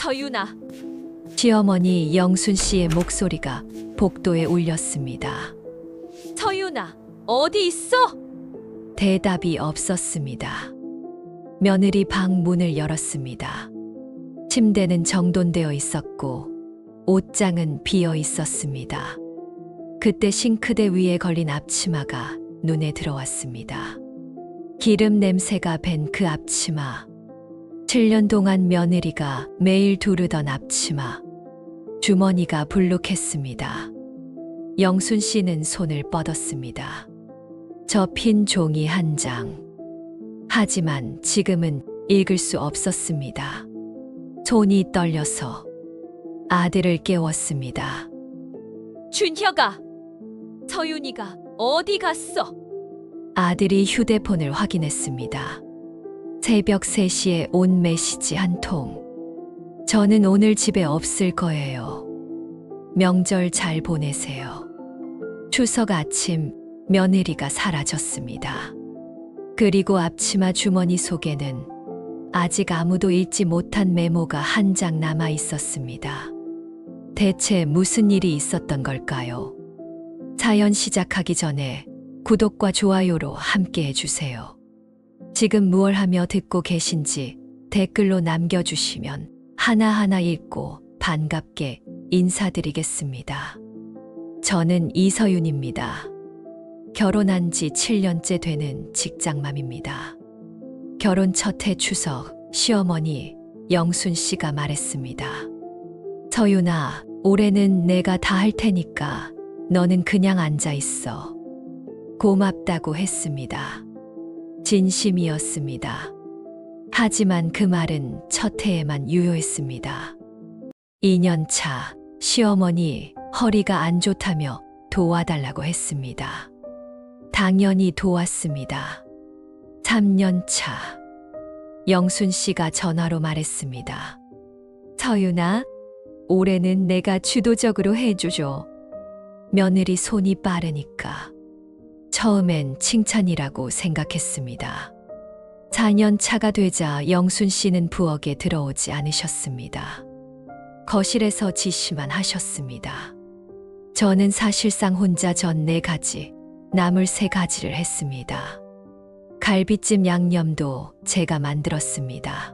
서윤아, 시어머니 영순 씨의 목소리가 복도에 울렸습니다. 서윤아, 어디 있어? 대답이 없었습니다. 며느리 방 문을 열었습니다. 침대는 정돈되어 있었고 옷장은 비어 있었습니다. 그때 싱크대 위에 걸린 앞치마가 눈에 들어왔습니다. 기름 냄새가 밴 그 앞치마. 7년 동안 며느리가 매일 두르던 앞치마. 주머니가 불룩했습니다. 영순 씨는 손을 뻗었습니다. 접힌 종이 한 장. 하지만 지금은 읽을 수 없었습니다. 손이 떨려서 아들을 깨웠습니다. 준혁아, 서윤이가 어디 갔어? 아들이 휴대폰을 확인했습니다. 새벽 3시에 온 메시지 한 통. 저는 오늘 집에 없을 거예요. 명절 잘 보내세요. 추석 아침 며느리가 사라졌습니다. 그리고 앞치마 주머니 속에는 아직 아무도 읽지 못한 메모가 한 장 남아 있었습니다. 대체 무슨 일이 있었던 걸까요? 사연 시작하기 전에 구독과 좋아요로 함께 해주세요. 지금 무얼 하며 듣고 계신지 댓글로 남겨주시면 하나하나 읽고 반갑게 인사드리겠습니다. 저는 이서윤입니다. 결혼한 지 7년째 되는 직장맘입니다. 결혼 첫 해 추석 시어머니 영순 씨가 말했습니다. 서윤아, 올해는 내가 다 할 테니까 너는 그냥 앉아 있어. 고맙다고 했습니다. 진심이었습니다. 하지만 그 말은 첫 해에만 유효했습니다. 2년 차 시어머니 허리가 안 좋다며 도와달라고 했습니다. 당연히 도왔습니다. 3년 차 영순 씨가 전화로 말했습니다. 서윤아, 올해는 내가 주도적으로 해주죠. 며느리 손이 빠르니까. 처음엔 칭찬이라고 생각했습니다. 4년 차가 되자 영순 씨는 부엌에 들어오지 않으셨습니다. 거실에서 지시만 하셨습니다. 저는 사실상 혼자 전 4가지, 나물 3가지를 했습니다. 갈비찜 양념도 제가 만들었습니다.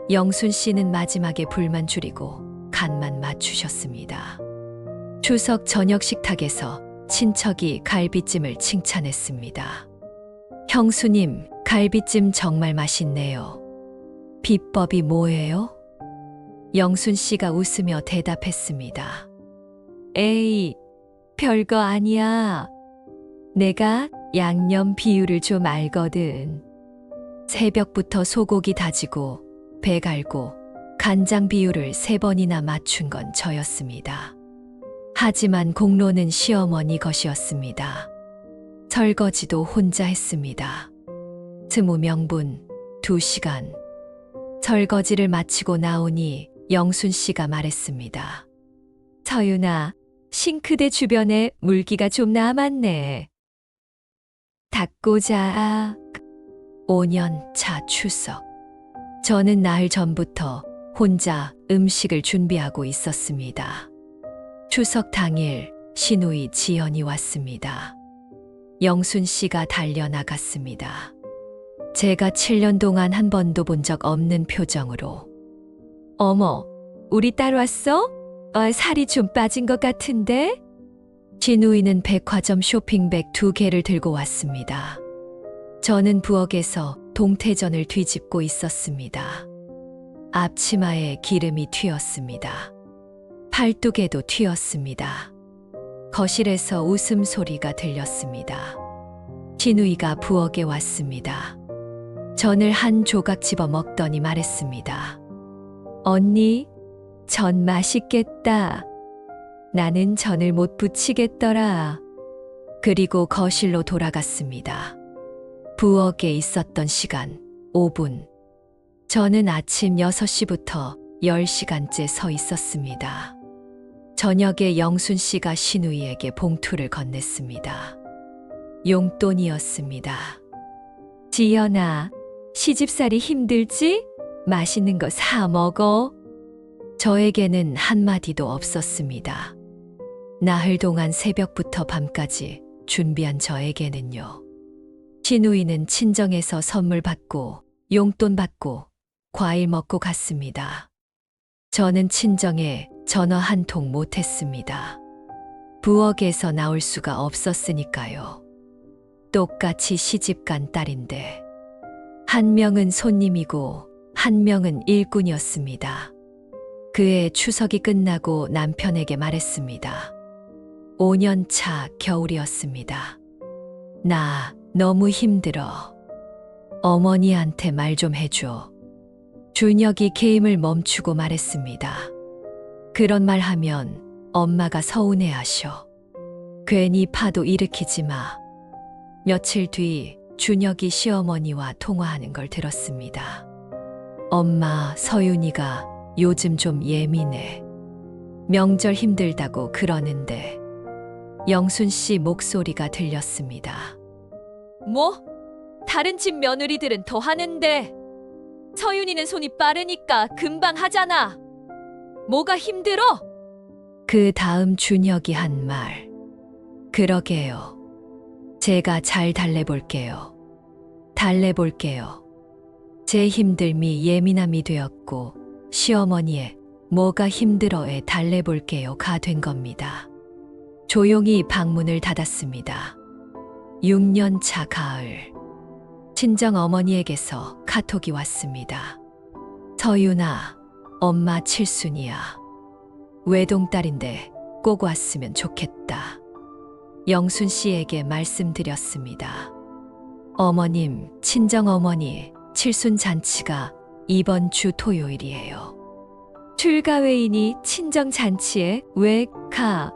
영순 씨는 마지막에 불만 줄이고 간만 맞추셨습니다. 추석 저녁 식탁에서 친척이 갈비찜을 칭찬했습니다. 형수님, 갈비찜 정말 맛있네요. 비법이 뭐예요? 영순 씨가 웃으며 대답했습니다. 에이, 별거 아니야. 내가 양념 비율을 좀 알거든. 새벽부터 소고기 다지고 배 갈고 간장 비율을 3번이나 맞춘 건 저였습니다. 하지만 공로는 시어머니 것이었습니다. 설거지도 혼자 했습니다. 20명분, 2시간. 설거지를 마치고 나오니 영순 씨가 말했습니다. 서윤아, 싱크대 주변에 물기가 좀 남았네. 닦고 자. 5년 차 추석. 저는 나흘 전부터 혼자 음식을 준비하고 있었습니다. 추석 당일 시누이 지연이 왔습니다. 영순 씨가 달려나갔습니다. 제가 7년 동안 한 번도 본 적 없는 표정으로. 어머, 우리 딸 왔어? 살이 좀 빠진 것 같은데? 시누이는 백화점 쇼핑백 2개를 들고 왔습니다. 저는 부엌에서 동태전을 뒤집고 있었습니다. 앞치마에 기름이 튀었습니다. 팔뚝에도 튀었습니다. 거실에서 웃음소리가 들렸습니다. 시누이가 부엌에 왔습니다. 전을 한 조각 집어 먹더니 말했습니다. 언니, 전 맛있겠다. 나는 전을 못 부치겠더라. 그리고 거실로 돌아갔습니다. 부엌에 있었던 시간 5분. 저는 아침 6시부터 10시간째 서 있었습니다. 저녁에 영순 씨가 시누이에게 봉투를 건넸습니다. 용돈이었습니다. 지연아, 시집살이 힘들지? 맛있는 거 사 먹어. 저에게는 한마디도 없었습니다. 나흘 동안 새벽부터 밤까지 준비한 저에게는요. 시누이는 친정에서 선물 받고 용돈 받고 과일 먹고 갔습니다. 저는 친정에 전화 한 통 못했습니다. 부엌에서 나올 수가 없었으니까요. 똑같이 시집간 딸인데 한 명은 손님이고 한 명은 일꾼이었습니다. 그해 추석이 끝나고 남편에게 말했습니다. 5년 차 겨울이었습니다. 나 너무 힘들어. 어머니한테 말 좀 해줘. 준혁이 게임을 멈추고 말했습니다. 그런 말 하면 엄마가 서운해하셔. 괜히 파도 일으키지 마. 며칠 뒤 준혁이 시어머니와 통화하는 걸 들었습니다. 엄마, 서윤이가 요즘 좀 예민해. 명절 힘들다고 그러는데 영순 씨 목소리가 들렸습니다. 뭐? 다른 집 며느리들은 더 하는데 서윤이는 손이 빠르니까 금방 하잖아. 뭐가 힘들어? 그 다음 준혁이 한 말. 그러게요. 제가 잘 달래볼게요. 달래볼게요. 제 힘듦이 예민함이 되었고 시어머니의 뭐가 힘들어에 달래볼게요가 된 겁니다. 조용히 방문을 닫았습니다. 6년 차 가을. 친정 어머니에게서 카톡이 왔습니다. 서윤아, 엄마 칠순이야. 외동딸인데 꼭 왔으면 좋겠다. 영순 씨에게 말씀드렸습니다. 어머님, 친정어머니 칠순 잔치가 이번 주 토요일이에요. 출가회의니 친정 잔치에 왜 가?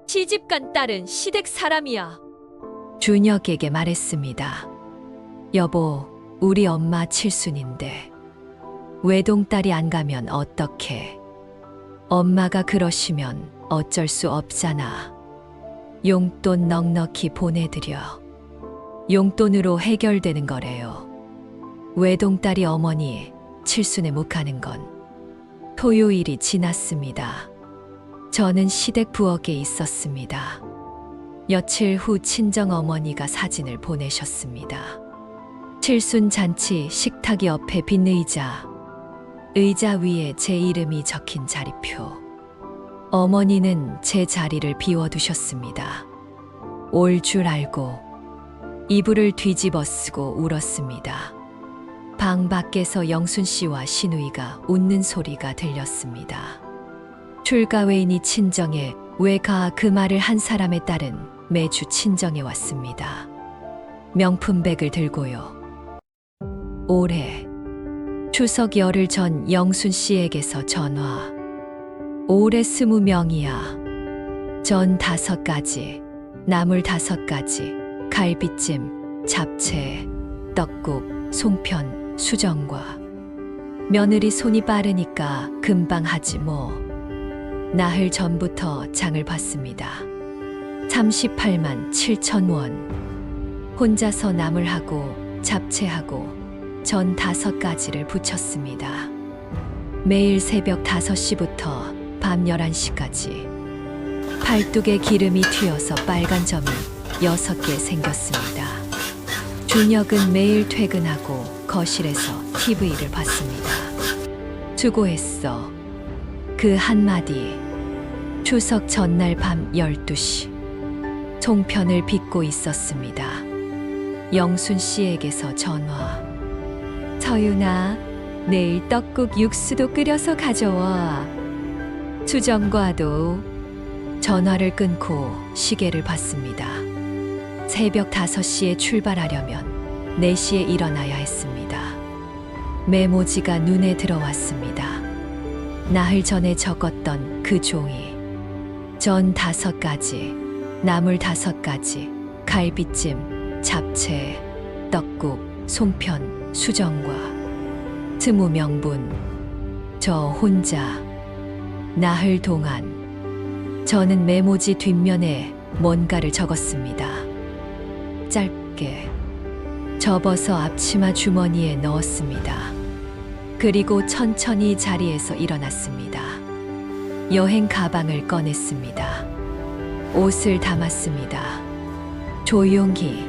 시집간 딸은 시댁 사람이야. 준혁에게 말했습니다. 여보, 우리 엄마 칠순인데 외동딸이 안 가면 어떡해? 엄마가 그러시면 어쩔 수 없잖아. 용돈 넉넉히 보내드려. 용돈으로 해결되는 거래요. 외동딸이 어머니 칠순에 못 가는 건 토요일이 지났습니다. 저는 시댁 부엌에 있었습니다. 며칠 후 친정 어머니가 사진을 보내셨습니다. 칠순 잔치 식탁 옆에 빈 의자 위에 제 이름이 적힌 자리표. 어머니는 제 자리를 비워두셨습니다. 올 줄 알고 이불을 뒤집어 쓰고 울었습니다. 방 밖에서 영순 씨와 시누이가 웃는 소리가 들렸습니다. 출가회의니 친정에 왜 가? 그 말을 한 사람의 딸은 매주 친정에 왔습니다. 명품백을 들고요. 올해 추석 열흘 전 영순 씨에게서 전화. 올해 20명이야. 전 5가지, 나물 5가지, 갈비찜, 잡채, 떡국, 송편, 수정과. 며느리 손이 빠르니까 금방 하지 뭐. 나흘 전부터 장을 봤습니다. 38만 7천 원. 혼자서 나물하고 잡채하고 전 5가지를 부쳤습니다. 매일 새벽 5시부터 밤 11시까지. 팔뚝에 기름이 튀어서 빨간 점이 6개 생겼습니다. 준혁은 매일 퇴근하고 거실에서 TV를 봤습니다. 수고했어. 그 한마디. 추석 전날 밤 12시. 송편을 빚고 있었습니다. 영순 씨에게서 전화. 서윤아, 내일 떡국 육수도 끓여서 가져와. 수정과도. 전화를 끊고 시계를 봤습니다. 새벽 5시에 출발하려면 4시에 일어나야 했습니다. 메모지가 눈에 들어왔습니다. 나흘 전에 적었던 그 종이. 전 5가지, 나물 5가지, 갈비찜, 잡채, 떡국, 송편, 수정과. 20명분. 저 혼자. 나흘 동안. 저는 메모지 뒷면에 뭔가를 적었습니다. 짧게. 접어서 앞치마 주머니에 넣었습니다. 그리고 천천히 자리에서 일어났습니다. 여행 가방을 꺼냈습니다. 옷을 담았습니다. 조용히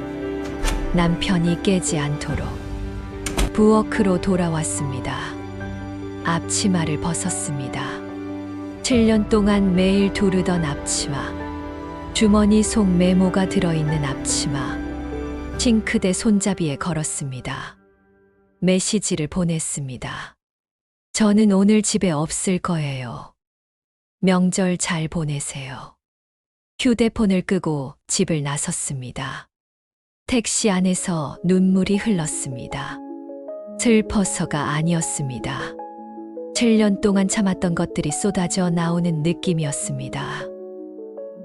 남편이 깨지 않도록 부엌으로 돌아왔습니다. 앞치마를 벗었습니다. 7년 동안 매일 두르던 앞치마, 주머니 속 메모가 들어있는 앞치마, 싱크대 손잡이에 걸었습니다. 메시지를 보냈습니다. 저는 오늘 집에 없을 거예요. 명절 잘 보내세요. 휴대폰을 끄고 집을 나섰습니다. 택시 안에서 눈물이 흘렀습니다. 슬퍼서가 아니었습니다. 7년 동안 참았던 것들이 쏟아져 나오는 느낌이었습니다.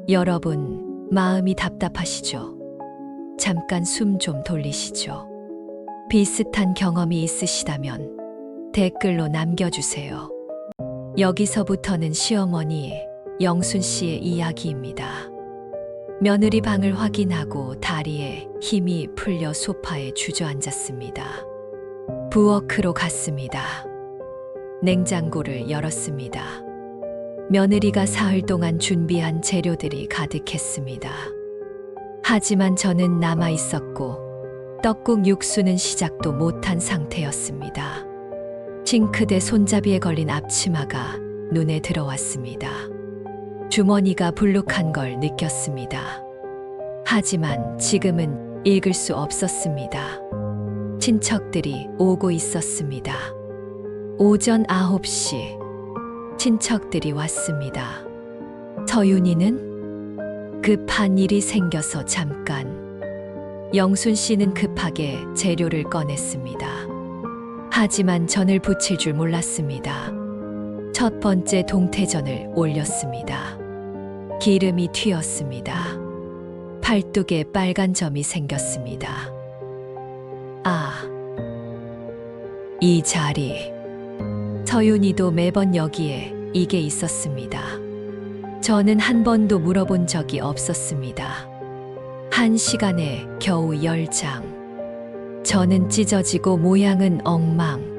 여러분, 마음이 답답하시죠? 잠깐 숨 좀 돌리시죠. 비슷한 경험이 있으시다면 댓글로 남겨주세요. 여기서부터는 시어머니 영순 씨의 이야기입니다. 며느리 방을 확인하고 다리에 힘이 풀려 소파에 주저앉았습니다. 부엌으로 갔습니다. 냉장고를 열었습니다. 며느리가 사흘 동안 준비한 재료들이 가득했습니다. 하지만 저는 남아 있었고 떡국 육수는 시작도 못한 상태였습니다. 싱크대 손잡이에 걸린 앞치마가 눈에 들어왔습니다. 주머니가 불룩한 걸 느꼈습니다. 하지만 지금은 읽을 수 없었습니다. 친척들이 오고 있었습니다. 오전 9시 친척들이 왔습니다. 서윤이는 급한 일이 생겨서 잠깐. 영순 씨는 급하게 재료를 꺼냈습니다. 하지만 전을 부칠 줄 몰랐습니다. 첫 번째 동태전을 올렸습니다. 기름이 튀었습니다. 팔뚝에 빨간 점이 생겼습니다. 이 자리. 서윤이도 매번 여기에 이게 있었습니다. 저는 한 번도 물어본 적이 없었습니다. 1시간에 겨우 10장. 저는 찢어지고 모양은 엉망.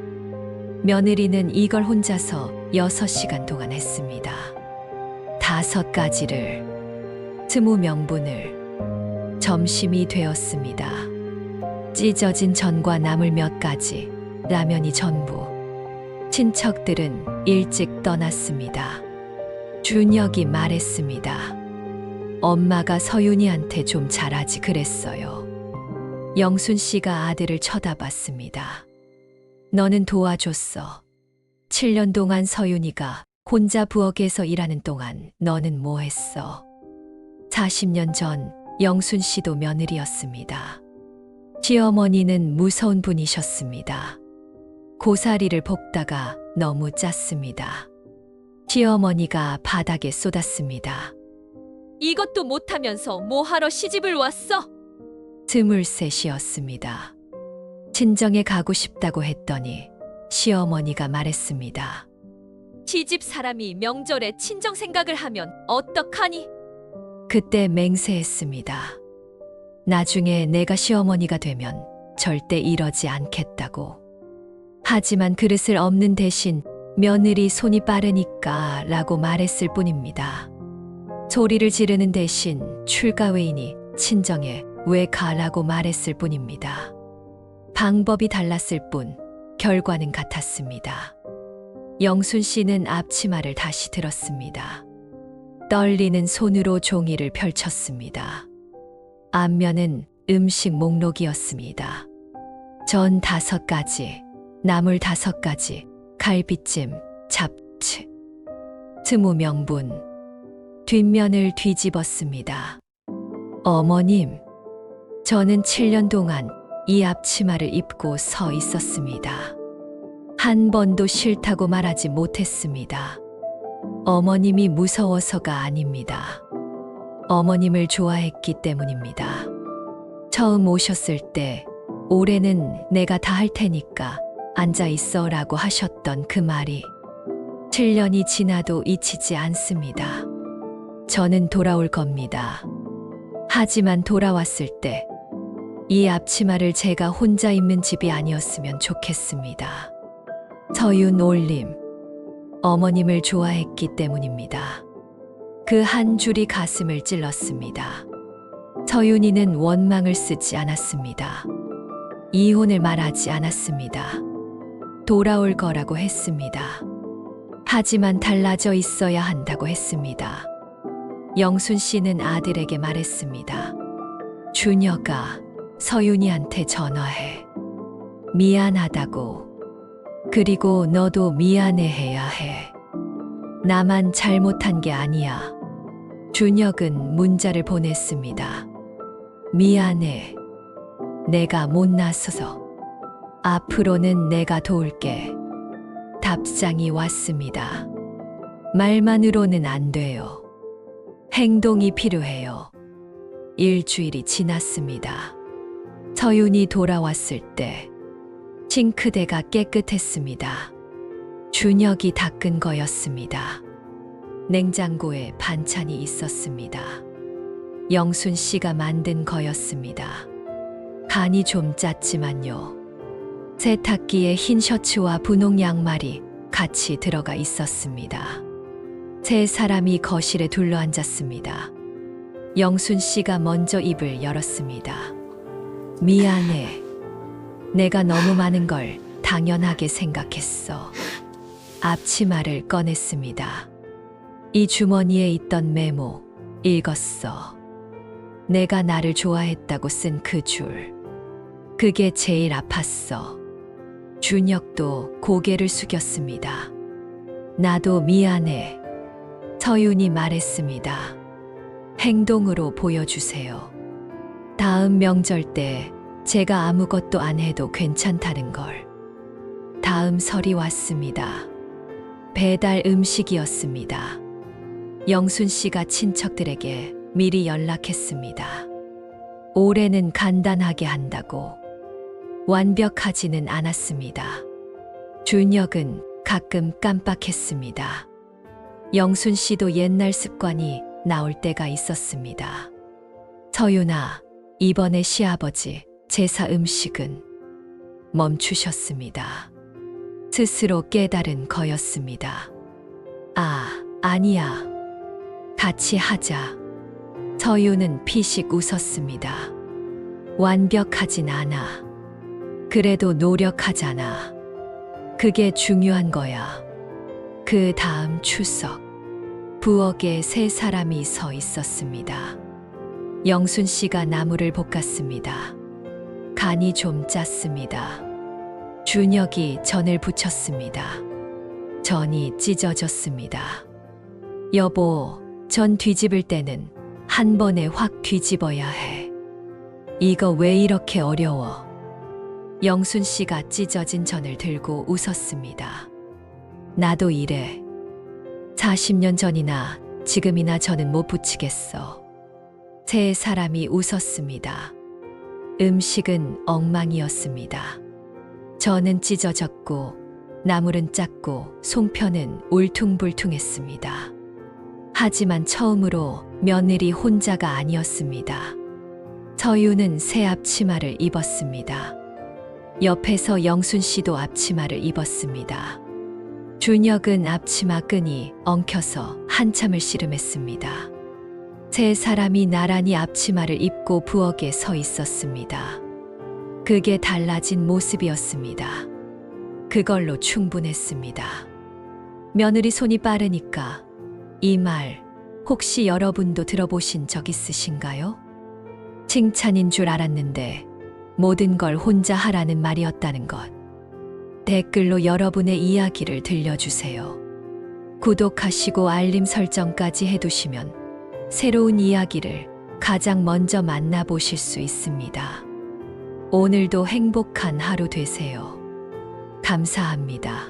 며느리는 이걸 혼자서 6시간 동안 했습니다. 5가지를, 20명분을. 점심이 되었습니다. 찢어진 전과 나물 몇 가지, 라면이 전부. 친척들은 일찍 떠났습니다. 준혁이 말했습니다. 엄마가 서윤이한테 좀 잘하지 그랬어요. 영순 씨가 아들을 쳐다봤습니다. 너는 도와줬어. 7년 동안 서윤이가 혼자 부엌에서 일하는 동안 너는 뭐 했어? 40년 전 영순 씨도 며느리였습니다. 시어머니는 무서운 분이셨습니다. 고사리를 볶다가 너무 짰습니다. 시어머니가 바닥에 쏟았습니다. 이것도 못하면서 뭐하러 시집을 왔어? 23이었습니다. 친정에 가고 싶다고 했더니 시어머니가 말했습니다. 시집 사람이 명절에 친정 생각을 하면 어떡하니? 그때 맹세했습니다. 나중에 내가 시어머니가 되면 절대 이러지 않겠다고. 하지만 그릇을 엎는 대신 며느리 손이 빠르니까 라고 말했을 뿐입니다. 소리를 지르는 대신 출가 외인이 친정에 왜 가라고 말했을 뿐입니다. 방법이 달랐을 뿐 결과는 같았습니다. 영순 씨는 앞치마를 다시 들었습니다. 떨리는 손으로 종이를 펼쳤습니다. 앞면은 음식 목록이었습니다. 전 5가지, 나물 5가지, 갈비찜, 잡채, 20명분. 뒷면을 뒤집었습니다. 어머님, 저는 7년 동안 이 앞치마를 입고 서 있었습니다. 한 번도 싫다고 말하지 못했습니다. 어머님이 무서워서가 아닙니다. 어머님을 좋아했기 때문입니다. 처음 오셨을 때 올해는 내가 다 할 테니까 앉아 있어 라고 하셨던 그 말이 7년이 지나도 잊히지 않습니다. 저는 돌아올 겁니다. 하지만 돌아왔을 때 이 앞치마를 제가 혼자 입는 집이 아니었으면 좋겠습니다. 서윤 올림. 어머님을 좋아했기 때문입니다. 그 한 줄이 가슴을 찔렀습니다. 서윤이는 원망을 쓰지 않았습니다. 이혼을 말하지 않았습니다. 돌아올 거라고 했습니다. 하지만 달라져 있어야 한다고 했습니다. 영순 씨는 아들에게 말했습니다. 준혁아, 서윤이한테 전화해. 미안하다고. 그리고 너도 미안해해야 해. 나만 잘못한 게 아니야. 준혁은 문자를 보냈습니다. 미안해. 내가 못나서서. 앞으로는 내가 도울게. 답장이 왔습니다. 말만으로는 안 돼요. 행동이 필요해요. 일주일이 지났습니다. 서윤이 돌아왔을 때 싱크대가 깨끗했습니다. 준혁이 닦은 거였습니다. 냉장고에 반찬이 있었습니다. 영순 씨가 만든 거였습니다. 간이 좀 짰지만요. 세탁기에 흰 셔츠와 분홍 양말이 같이 들어가 있었습니다. 세 사람이 거실에 둘러앉았습니다. 영순 씨가 먼저 입을 열었습니다. 미안해. 내가 너무 많은 걸 당연하게 생각했어. 앞치마를 꺼냈습니다. 이 주머니에 있던 메모 읽었어. 내가 나를 좋아했다고 쓴 그 줄. 그게 제일 아팠어. 준혁도 고개를 숙였습니다. 나도 미안해. 서윤이 말했습니다. 행동으로 보여주세요. 다음 명절 때 제가 아무것도 안 해도 괜찮다는 걸. 다음 설이 왔습니다. 배달 음식이었습니다. 영순 씨가 친척들에게 미리 연락했습니다. 올해는 간단하게 한다고. 완벽하지는 않았습니다. 준혁은 가끔 깜빡했습니다. 영순 씨도 옛날 습관이 나올 때가 있었습니다. 서윤아, 이번에 시아버지 제사 음식은 멈추셨습니다. 스스로 깨달은 거였습니다. 아니야. 같이 하자. 서윤은 피식 웃었습니다. 완벽하진 않아. 그래도 노력하잖아. 그게 중요한 거야. 그 다음 추석, 부엌에 세 사람이 서 있었습니다. 영순 씨가 나물을 볶았습니다. 간이 좀 짰습니다. 준혁이 전을 부쳤습니다. 전이 찢어졌습니다. 여보, 전 뒤집을 때는 한 번에 확 뒤집어야 해. 이거 왜 이렇게 어려워? 영순 씨가 찢어진 전을 들고 웃었습니다. 나도 이래. 40년 전이나 지금이나 저는 못 붙이겠어. 세 사람이 웃었습니다. 음식은 엉망이었습니다. 전은 찢어졌고 나물은 작고 송편은 울퉁불퉁했습니다. 하지만 처음으로 며느리 혼자가 아니었습니다. 서윤은 새 앞치마를 입었습니다. 옆에서 영순 씨도 앞치마를 입었습니다. 준혁은 앞치마 끈이 엉켜서 한참을 씨름했습니다. 세 사람이 나란히 앞치마를 입고 부엌에 서 있었습니다. 그게 달라진 모습이었습니다. 그걸로 충분했습니다. 며느리 손이 빠르니까. 이 말 혹시 여러분도 들어보신 적 있으신가요? 칭찬인 줄 알았는데 모든 걸 혼자 하라는 말이었다는 것. 댓글로 여러분의 이야기를 들려주세요. 구독하시고 알림 설정까지 해두시면 새로운 이야기를 가장 먼저 만나보실 수 있습니다. 오늘도 행복한 하루 되세요. 감사합니다.